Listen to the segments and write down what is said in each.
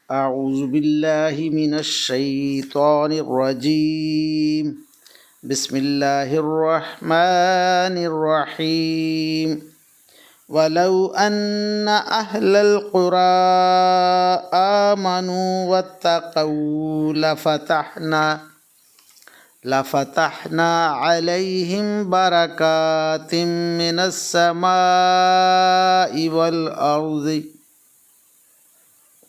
اعوذ باللہ من الشیطان الرجیم بسم اللہ الرحمن الرحیم ولو ان اہل القرى آمنوا واتقوا لفتحنا علیہم برکات من السماء والارض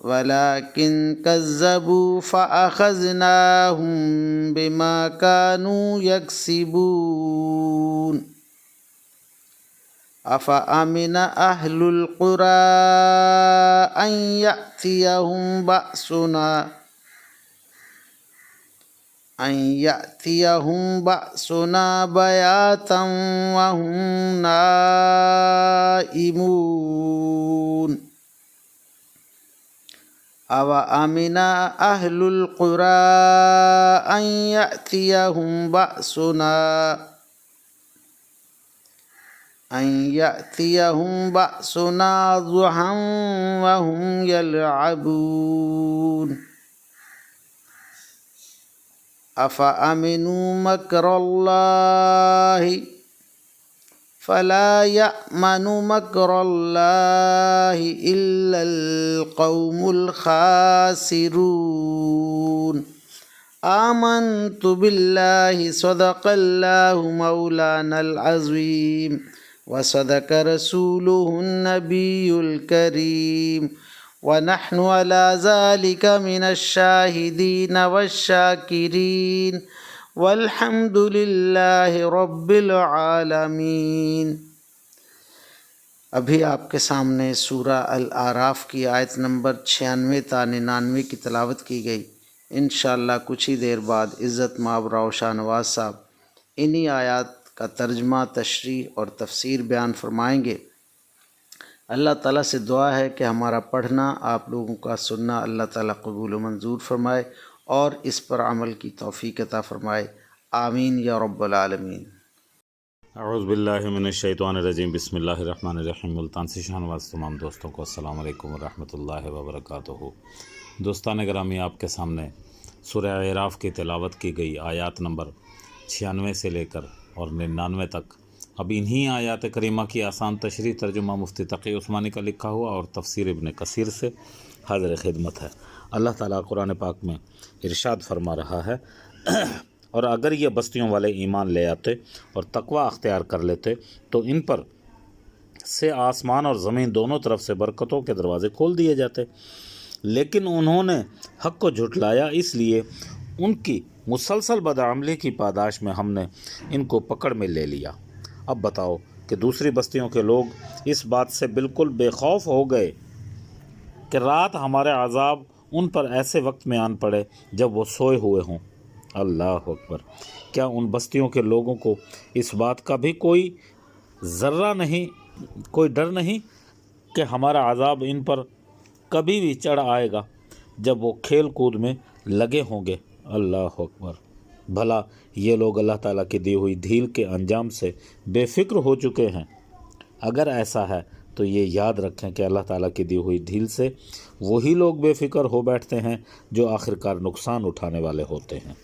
ولكن كذبوا فأخذناهم بما كانوا يكسبون أفأمن أهل القرى أن يأتيهم بأسنا بياتا وهم نائمون أَوَأَمِنَ أَهْلُ الْقُرَىٰ أَن يَأْتِيَهُم بَأْسُنَا ضُحًى وَهُمْ يَلْعَبُونَ أَفَأَمِنُوا مَكْرَ اللَّهِ فلا يأمن مكر الله إلا القوم الخاسرون آمنت بالله صدق الله مولانا العظيم وصدق رسوله النبي الكريم ونحن على ذلك من الشاهدين والشاكرين والحمد للہ رب العالمین۔ ابھی آپ کے سامنے سورہ الاعراف کی آیت نمبر 96 تا 99 کی تلاوت کی گئی۔ انشاءاللہ کچھ ہی دیر بعد عزت مآب راؤ شاہ نواز صاحب انہی آیات کا ترجمہ، تشریح اور تفسیر بیان فرمائیں گے۔ اللہ تعالیٰ سے دعا ہے کہ ہمارا پڑھنا، آپ لوگوں کا سننا اللہ تعالیٰ قبول و منظور فرمائے اور اس پر عمل کی توفیق عطا فرمائے، آمین یا رب العالمین۔ اعوذ باللہ من الشیطان الرجیم، بسم اللہ الرحمن الرحیم۔ ملتان سے شاہ نواز تمام دوستوں کو السلام علیکم ورحمۃ اللہ وبرکاتہ۔ دوستان گرامی، آپ کے سامنے سورہ اعراف کی تلاوت کی گئی آیات نمبر 96 سے لے کر اور 99 تک۔ اب انہی آیات کریمہ کی آسان تشریح ترجمہ مفتی تقی عثمانی کا لکھا ہوا اور تفسیر ابن کثیر سے حاضر خدمت ہے۔ اللہ تعالیٰ قرآن پاک میں ارشاد فرما رہا ہے، اور اگر یہ بستیوں والے ایمان لے آتے اور تقوی اختیار کر لیتے تو ان پر سے آسمان اور زمین دونوں طرف سے برکتوں کے دروازے کھول دیے جاتے، لیکن انہوں نے حق کو جھٹلایا، اس لیے ان کی مسلسل بدعملی کی پاداش میں ہم نے ان کو پکڑ میں لے لیا۔ اب بتاؤ کہ دوسری بستیوں کے لوگ اس بات سے بالکل بے خوف ہو گئے کہ رات ہمارے عذاب ان پر ایسے وقت میں آن پڑے جب وہ سوئے ہوئے ہوں۔ اللہ اکبر! کیا ان بستیوں کے لوگوں کو اس بات کا بھی کوئی ڈر نہیں کہ ہمارا عذاب ان پر کبھی بھی چڑھ آئے گا جب وہ کھیل کود میں لگے ہوں گے؟ اللہ اکبر! بھلا یہ لوگ اللہ تعالیٰ کی دی ہوئی ڈھیل کے انجام سے بے فکر ہو چکے ہیں؟ اگر ایسا ہے تو یہ یاد رکھیں کہ اللہ تعالیٰ کی دی ہوئی ڈھیل سے وہی لوگ بے فکر ہو بیٹھتے ہیں جو آخرکار نقصان اٹھانے والے ہوتے ہیں۔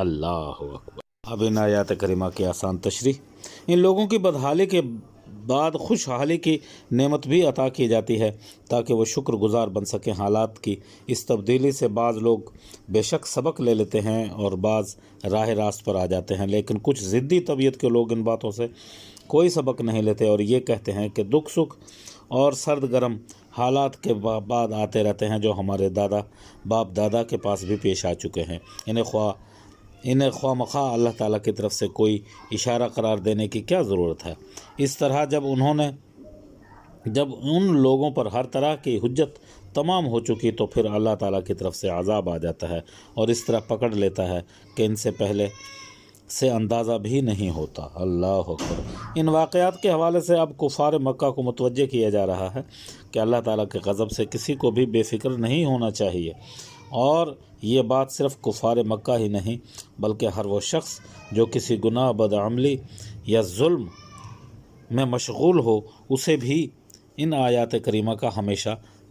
اللہ اکبر! اب ان آیات کریمہ کی آسان تشریح۔ ان لوگوں کی بدحالی کے بعد خوشحالی کی نعمت بھی عطا کی جاتی ہے تاکہ وہ شکر گزار بن سکیں۔ حالات کی اس تبدیلی سے بعض لوگ بے شک سبق لے لیتے ہیں اور بعض راہ راست پر آ جاتے ہیں، لیکن کچھ ضدی طبیعت کے لوگ ان باتوں سے کوئی سبق نہیں لیتے اور یہ کہتے ہیں کہ دکھ سکھ اور سرد گرم حالات کے بعد آتے رہتے ہیں جو ہمارے باپ دادا کے پاس بھی پیش آ چکے ہیں۔ انہیں خواہ مخواہ اللہ تعالیٰ کی طرف سے کوئی اشارہ قرار دینے کی کیا ضرورت ہے؟ اس طرح جب ان لوگوں پر ہر طرح کی حجت تمام ہو چکی تو پھر اللہ تعالیٰ کی طرف سے عذاب آ جاتا ہے اور اس طرح پکڑ لیتا ہے کہ ان سے پہلے سے اندازہ بھی نہیں ہوتا۔ اللہ اکبر! ان واقعات کے حوالے سے اب کفار مکہ کو متوجہ کیا جا رہا ہے کہ اللہ تعالیٰ کے غضب سے کسی کو بھی بے فکر نہیں ہونا چاہیے، اور یہ بات صرف کفار مکہ ہی نہیں بلکہ ہر وہ شخص جو کسی گناہ، بدعملی یا ظلم میں مشغول ہو اسے بھی ان آیات کریمہ کا ہمیشہ